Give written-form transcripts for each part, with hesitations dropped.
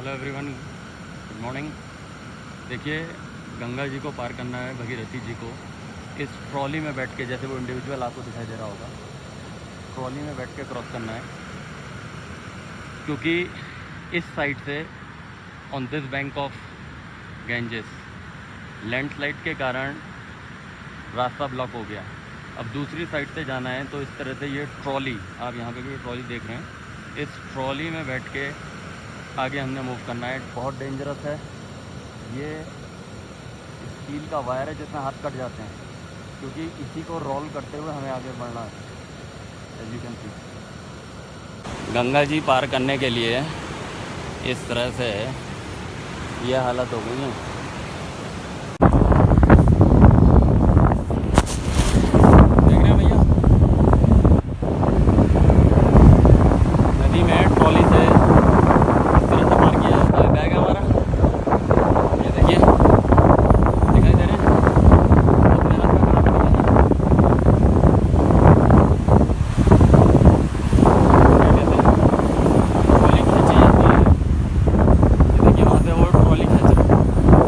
Hello everyone, good morning. देखिए, गंगा जी को पार करना है, भगीरथी जी को इस ट्रॉली में बैठ के, जैसे वो इंडिविजुअल आपको दिखाई दे रहा होगा, ट्रॉली में बैठ के क्रॉस करना है। क्योंकि इस साइड से on this bank of Ganges landslide के कारण रास्ता ब्लॉक हो गया। अब दूसरी साइड से जाना है तो इस तरह से ये ट्रॉली, आप यहाँ पे भी ट्रॉली देख रहे हैं, इस ट्रॉली में बैठ के आगे हमने मूव करना है। बहुत डेंजरस है। ये स्टील का वायर है जिसमें हाथ कट जाते हैं, क्योंकि इसी को रोल करते हुए हमें आगे बढ़ना है। As you can see, Ganga ji पार करने के लिए इस तरह से ये हालत हो गई है।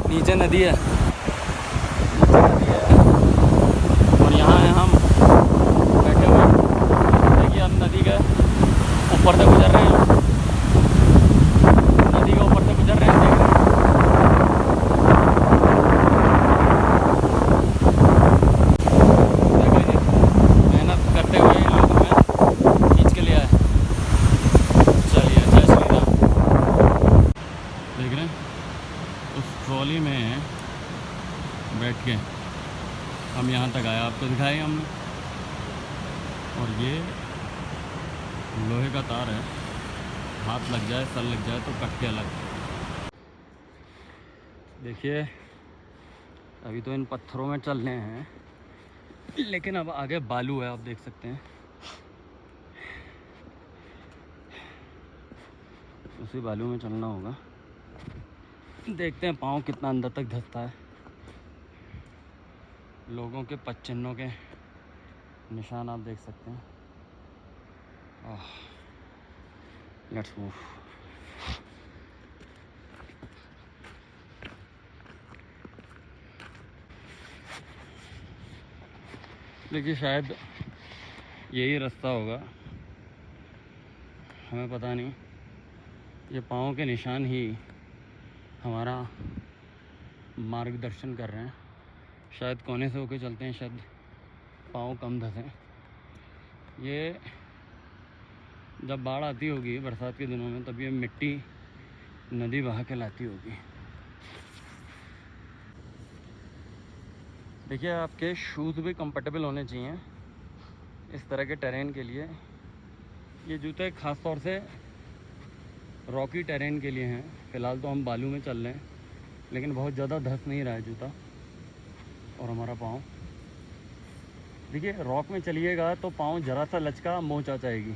नीचे नदी है, और यहाँ है हम बैठे हुए। देखिए, हम नदी के ऊपर से गुजर रहे हैं, नदी के ऊपर से गुजर रहे हैं। देखिए, मेहनत करते हुए इन लोगों में खींच के लिया है। चलिए, जय श्री राम। देख रहे हैं, उस ट्रॉली में बैठ के हम यहाँ तक आए, आपको दिखाए हमने। और ये लोहे का तार है, हाथ लग जाए, सर लग जाए तो कट के अलग। देखिए, अभी तो इन पत्थरों में चल रहे हैं, लेकिन अब आगे बालू है, आप देख सकते हैं। उसी बालू में चलना होगा। देखते हैं पाँव कितना अंदर तक धंसता है। लोगों के पदचिन्हों के निशान आप देख सकते हैं। Let's move. देखिए, शायद यही रास्ता होगा, हमें पता नहीं। ये पाँव के निशान ही हमारा मार्गदर्शन कर रहे हैं। शायद कोने से होके चलते हैं, शायद पाँव कम धंसें। ये जब बाढ़ आती होगी बरसात के दिनों में, तब ये मिट्टी नदी बहा के लाती होगी। देखिए, आपके शूज़ भी कंफर्टेबल होने चाहिए इस तरह के टेरेन के लिए। ये जूते ख़ास तौर से रॉकी टेरेन के लिए हैं। फ़िलहाल तो हम बालू में चल रहे हैं, लेकिन बहुत ज़्यादा धंस नहीं रहा है जूता और हमारा पाँव। देखिए, रॉक में चलिएगा तो पाँव ज़रा सा लचका मोच आ जाएगी,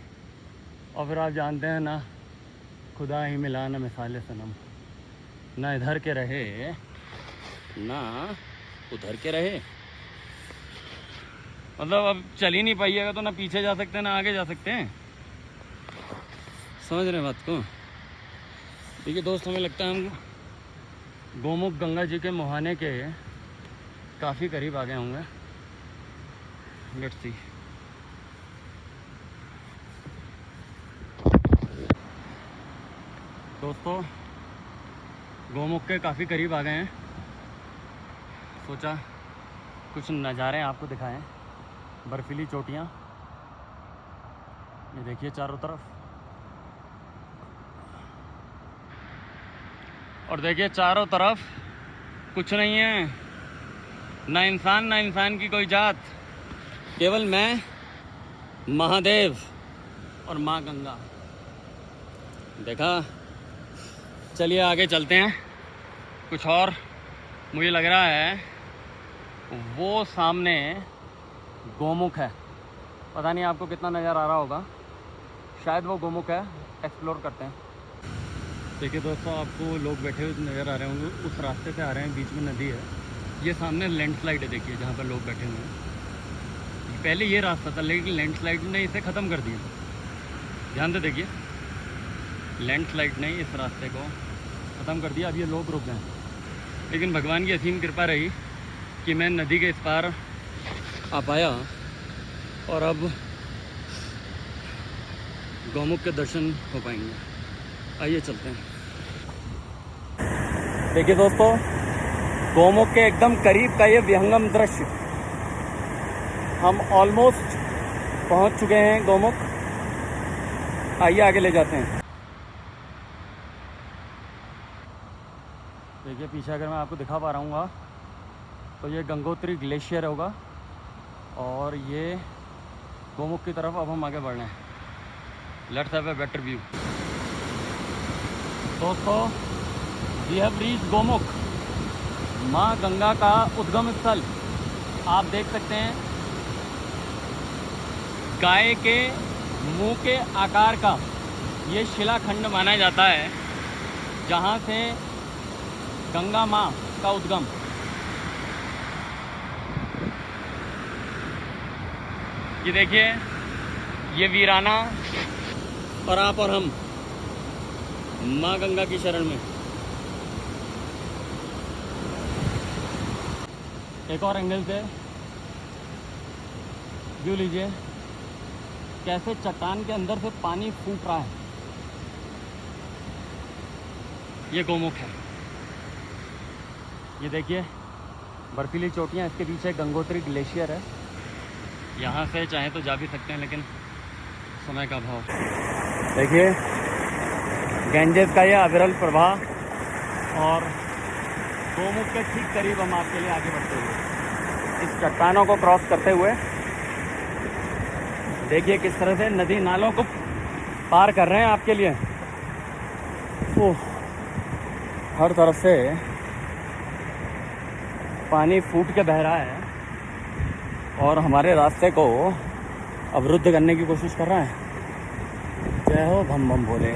और फिर आप जानते हैं ना, खुदा ही मिला ना मिसाले सनम, ना इधर के रहे ना उधर के रहे। मतलब अब चल ही नहीं पाइएगा तो ना पीछे जा सकते हैं ना आगे जा सकते हैं। समझ रहे हैं बात को? देखिए दोस्त, हमें लगता है हम गोमुख गंगा जी के मुहाने के काफ़ी करीब आ गए होंगे। Let's see. दोस्तों, गोमुख के काफ़ी करीब आ गए हैं। सोचा कुछ नज़ारे आपको दिखाएं। बर्फीली चोटियाँ, ये देखिए चारों तरफ, और देखिए चारों तरफ कुछ नहीं है, ना इंसान की कोई जात, केवल मैं, महादेव और माँ गंगा। देखा? चलिए आगे चलते हैं। कुछ और मुझे लग रहा है वो सामने गोमुख है। पता नहीं आपको कितना नज़र आ रहा होगा, शायद वो गोमुख है। एक्सप्लोर करते हैं। देखिए दोस्तों, आपको लोग बैठे हुए नज़र आ रहे होंगे, उस रास्ते से आ रहे हैं, बीच में नदी है। ये सामने लैंडस्लाइड है, देखिए जहाँ पर लोग बैठे हुए हैं। पहले ये रास्ता था, लेकिन लैंडस्लाइड ने इसे ख़त्म कर दिया। ध्यान से देखिए, लैंडस्लाइड ने इस रास्ते को ख़त्म कर दिया। अब ये लोग रुक गए, लेकिन भगवान की असीम कृपा रही कि मैं नदी के इस पार आ पाया और अब गौमुख के दर्शन हो पाएंगे। आइए चलते हैं। देखिए दोस्तों, गौमुख के एकदम करीब का ये विहंगम दृश्य। हम ऑलमोस्ट पहुंच चुके हैं गौमुख। आइए आगे ले जाते हैं। देखिए पीछे अगर मैं आपको दिखा पा रहा हूँ तो ये गंगोत्री ग्लेशियर होगा और ये गौमुख की तरफ अब हम आगे बढ़ रहे हैं। Let's have a better view. दोस्तों, वी हैव रीच्ड गौमुख, माँ गंगा का उद्गम स्थल। आप देख सकते हैं गाय के मुंह के आकार का ये शिलाखंड माना जाता है जहाँ से गंगा माँ का उद्गम। ये देखिए, ये वीराना और आप और हम माँ गंगा की शरण में। एक और एंगल से व्यू लीजिए, कैसे चट्टान के अंदर से पानी फूट रहा है। ये गौमुख है। ये देखिए बर्फीली चोटियाँ, इसके पीछे गंगोत्री ग्लेशियर है। यहाँ से चाहे तो जा भी सकते हैं, लेकिन समय का अभाव। देखिए गैंजेस का ये अविरल प्रवाह और गौमुख के ठीक करीब हम आपके लिए आगे बढ़ते हुए इस चट्टानों को क्रॉस करते हुए देखिए किस तरह से नदी नालों को पार कर रहे हैं आपके लिए। ओह, हर तरफ से पानी फूट के बह रहा है और हमारे रास्ते को अवरुद्ध करने की कोशिश कर रहा है। जय हो भम भम भोले।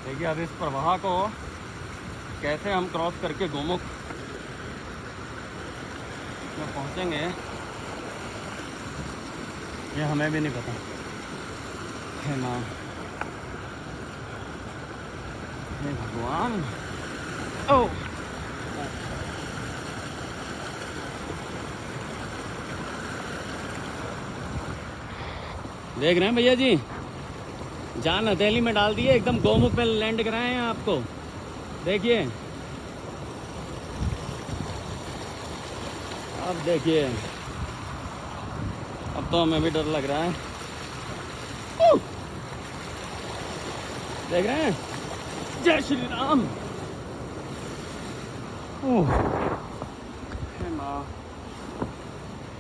देखिए अब इस प्रवाह को कैसे हम क्रॉस करके गौमुख में पहुंचेंगे ये हमें भी नहीं पता। हे माँ, हे भगवान। ओह, देख रहे हैं भैया जी, जान हथेली में डाल दिए, एकदम गौमुख पे लैंड कराए हैं आपको। देखिए अब देखिए, अब तो हमें भी डर लग रहा है। देख रहे हैं, जय श्री राम। हे माँ,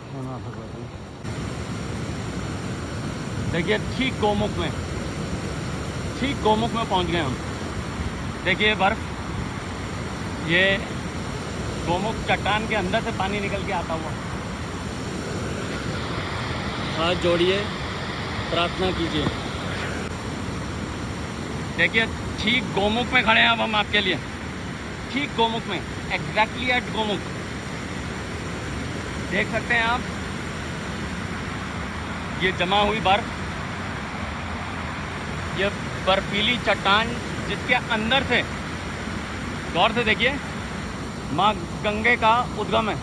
हे माँ भगवती। देखिए ठीक गौमुख में पहुंच गए हम। देखिए बर्फ, ये गौमुख चट्टान के अंदर से पानी निकल के आता हुआ। हाथ जोड़िए, प्रार्थना कीजिए। देखिए ठीक गौमुख में खड़े हैं अब हम आपके लिए, ठीक गौमुख में, एग्जैक्टली एट गौमुख। देख सकते हैं आप ये जमा हुई बर्फ, ये बर्फीली चट्टान जिसके अंदर से, गौर से देखिए, माँ गंगे का उद्गम है।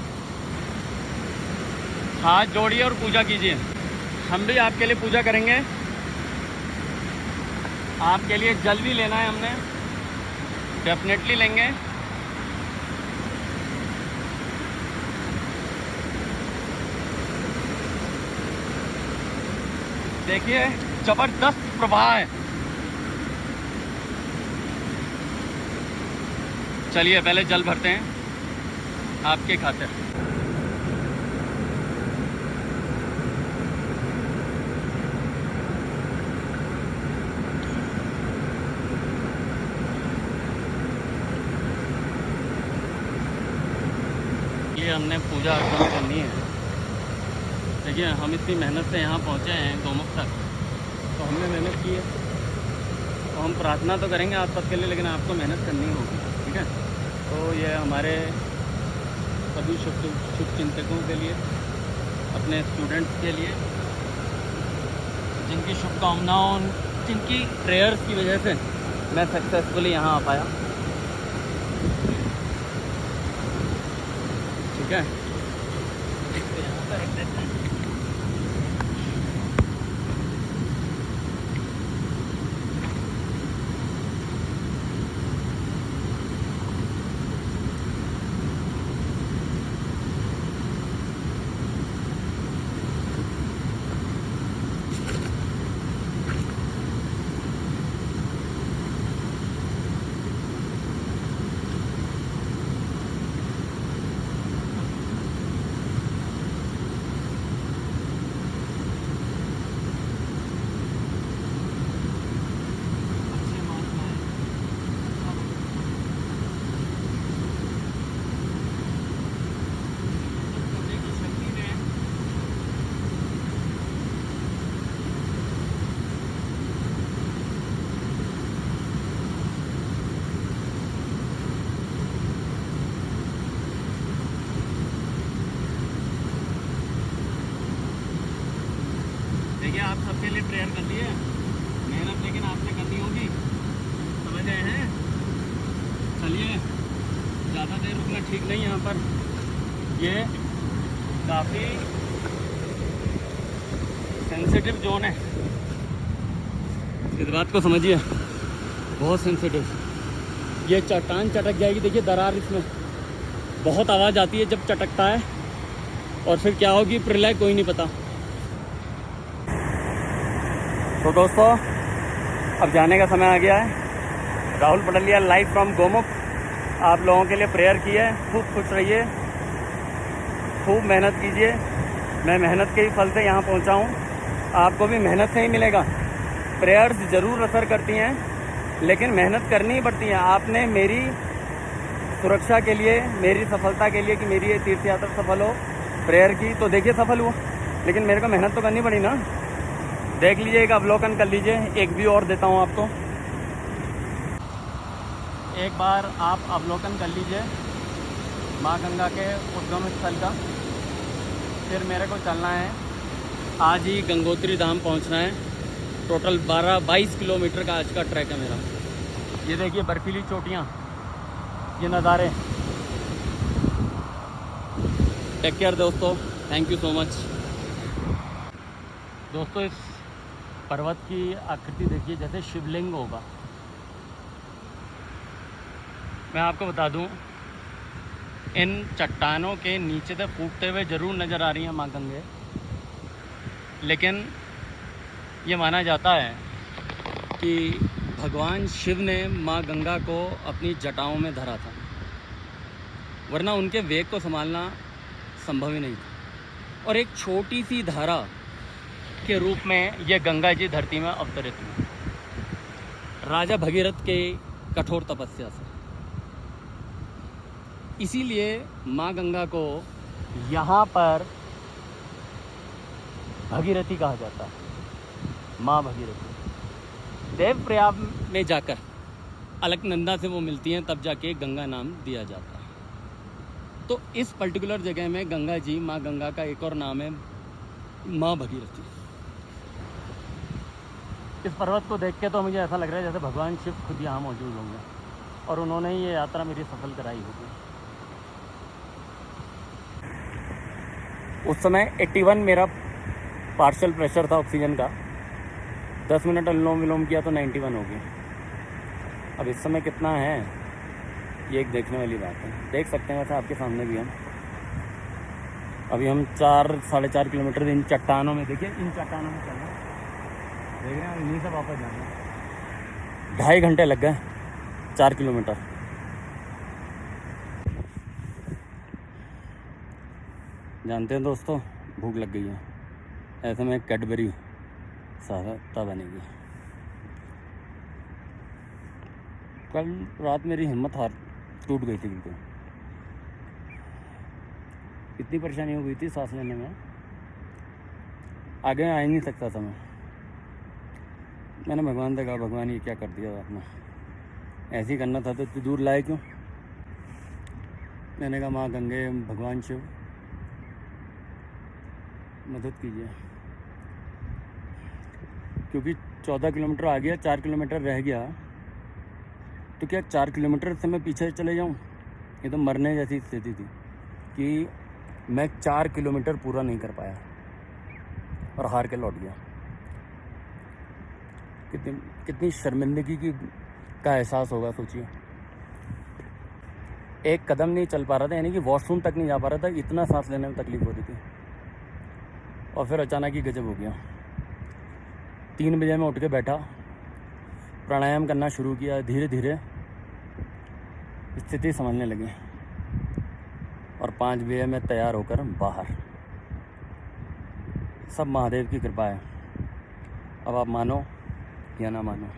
हाथ जोड़िए और पूजा कीजिए। हम भी आपके लिए पूजा करेंगे। आपके लिए जल भी लेना है हमने, डेफिनेटली लेंगे। देखिए जबरदस्त प्रवाह है। चलिए पहले जल भरते हैं आपके खातिर। ये हमने पूजा अर्चना करनी है। देखिए हम इतनी मेहनत से यहाँ पहुँचे हैं गौमुख तक, तो हमने मेहनत की है, तो हम प्रार्थना तो करेंगे आप सबके लिए, लेकिन आपको मेहनत करनी होगी, ठीक है। तो ये हमारे सभी शुभ चिंतकों के लिए, अपने स्टूडेंट्स के लिए, जिनकी शुभकामनाओं, जिनकी प्रेयर्स की वजह से मैं सक्सेसफुली यहाँ आ पाया। ठीक है, तो यहाँ पर रख देते हैं। देखिए, आप सबके लिए प्रेयर कर लिए, मेहनत लेकिन आपने करनी होगी, समझ गए हैं। चलिए, ज़्यादा देर रुकना ठीक नहीं। यहाँ पर ये काफ़ी सेंसिटिव जोन है, इस बात को समझिए, बहुत सेंसिटिव। ये चट्टान चटक जाएगी, देखिए दरार इसमें बहुत आवाज़ आती है जब चटकता है, और फिर क्या होगी प्रलय कोई नहीं पता। तो दोस्तों, अब जाने का समय आ गया है। राहुल पटलिया लाइव फ्रॉम गोमुख आप लोगों के लिए प्रेयर की है। खूब खुश रहिए, खूब मेहनत कीजिए। मैं मेहनत के ही फल से यहाँ पहुँचा हूँ, आपको भी मेहनत से ही मिलेगा। प्रेयर्स ज़रूर असर करती हैं, लेकिन मेहनत करनी ही पड़ती है। आपने मेरी सुरक्षा के लिए, मेरी सफलता के लिए कि मेरी ये तीर्थ यात्रा सफल हो, प्रेयर की, तो देखिए सफल हुआ। लेकिन मेरे को मेहनत तो करनी पड़ी ना। देख लीजिए, एक अवलोकन कर लीजिए। एक व्यू और देता हूँ आपको, एक बार आप अवलोकन कर लीजिए माँ गंगा के उद्गम स्थल का। फिर मेरे को चलना है, आज ही गंगोत्री धाम पहुँचना है। टोटल 12-22 किलोमीटर का आज का ट्रैक है मेरा। ये देखिए बर्फीली चोटियाँ, ये नज़ारे। टेक केयर दोस्तों, थैंक यू सो मच। दोस्तों, इस पर्वत की आकृति देखिए, जैसे शिवलिंग होगा। मैं आपको बता दूं, इन चट्टानों के नीचे से फूटते हुए ज़रूर नज़र आ रही हैं माँ गंगे, लेकिन ये माना जाता है कि भगवान शिव ने माँ गंगा को अपनी जटाओं में धरा था, वरना उनके वेग को संभालना संभव ही नहीं था। और एक छोटी सी धारा के रूप में ये गंगा जी धरती में अवतरित हुई, राजा भगीरथ के कठोर तपस्या से। इसीलिए माँ गंगा को यहाँ पर भगीरथी कहा जाता है, माँ भगीरथी। देवप्रयाग में जाकर अलकनंदा से वो मिलती हैं, तब जाके गंगा नाम दिया जाता है। तो इस पर्टिकुलर जगह में गंगा जी, माँ गंगा का एक और नाम है माँ भगीरथी। इस पर्वत को देख के तो मुझे ऐसा लग रहा है जैसे भगवान शिव खुद यहाँ मौजूद होंगे और उन्होंने ही ये यात्रा मेरी सफल कराई होगी। उस समय 81 मेरा पार्शियल प्रेशर था ऑक्सीजन का। 10 मिनट अनुलोम विलोम किया तो 91 हो गया। अब इस समय कितना है, ये एक देखने वाली बात है। देख सकते हैं वैसे आपके सामने भी हम। अभी हम 4-4.5 किलोमीटर इन चट्टानों में, देखिए इन चट्टानों में चल रहे हैं, देख रहे हैं। इन्हीं से वापस जाना है। 2.5 घंटे लग गए 4 किलोमीटर। जानते हैं दोस्तों, भूख लग गई है। ऐसे में कैडबरी सहायता बनेगी। कल रात मेरी हिम्मत टूट गई थी बिल्कुल। इतनी परेशानी हो गई थी सांस लेने में, आगे आ ही नहीं सकता था मैं। मैंने भगवान से कहा, भगवान ये क्या कर दिया आपने, ऐसे ही करना था तो इतनी दूर लाए क्यों। मैंने कहा माँ गंगे, भगवान शिव मदद कीजिए, क्योंकि 14 किलोमीटर आ गया, 4 किलोमीटर रह गया तो क्या 4 किलोमीटर से मैं पीछे चले जाऊँ? ये तो मरने जैसी स्थिति थी कि मैं 4 किलोमीटर पूरा नहीं कर पाया और हार के लौट गया। कितनी कितनी शर्मिंदगी का एहसास होगा सोचिए। एक कदम नहीं चल पा रहा था, यानी कि वॉशरूम तक नहीं जा पा रहा था, इतना सांस लेने में तकलीफ़ हो रही थी। और फिर अचानक ही गजब हो गया। 3 बजे मैं उठ के बैठा, प्राणायाम करना शुरू किया, धीरे धीरे स्थिति समझने लगी और 5 बजे मैं तैयार होकर बाहर। सब महादेव की कृपा है। अब आप मानो या ना मानो,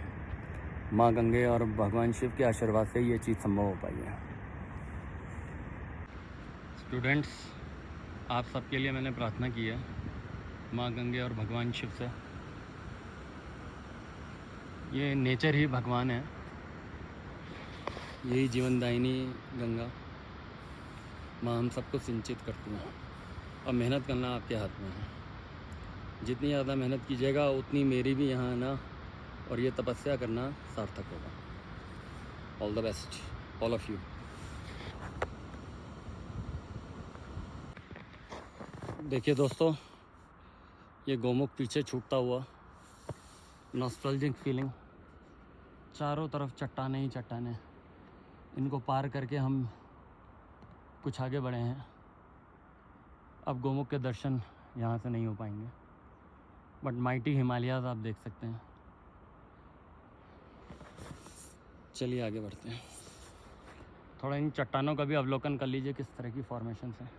माँ गंगे और भगवान शिव के आशीर्वाद से ये चीज़ संभव हो पाई है। स्टूडेंट्स, आप सबके लिए मैंने प्रार्थना की है माँ गंगे और भगवान शिव से। ये नेचर ही भगवान है, यही जीवनदायिनी गंगा माँ हम सबको सिंचित करती हैं। और मेहनत करना आपके हाथ में है। जितनी ज़्यादा मेहनत कीजिएगा उतनी मेरी भी यहाँ आना और ये तपस्या करना सार्थक होगा। All the best all of you. देखिए दोस्तों, ये गोमुख पीछे छूटता हुआ, नॉस्टैल्जिक फीलिंग, चारों तरफ चट्टानें ही चट्टानें। इनको पार करके हम कुछ आगे बढ़े हैं। अब गोमुख के दर्शन यहाँ से नहीं हो पाएंगे, बट माइटी हिमालयाज़ आप देख सकते हैं। चलिए आगे बढ़ते हैं। थोड़ा इन चट्टानों का भी अवलोकन कर लीजिए किस तरह की फॉर्मेशन है।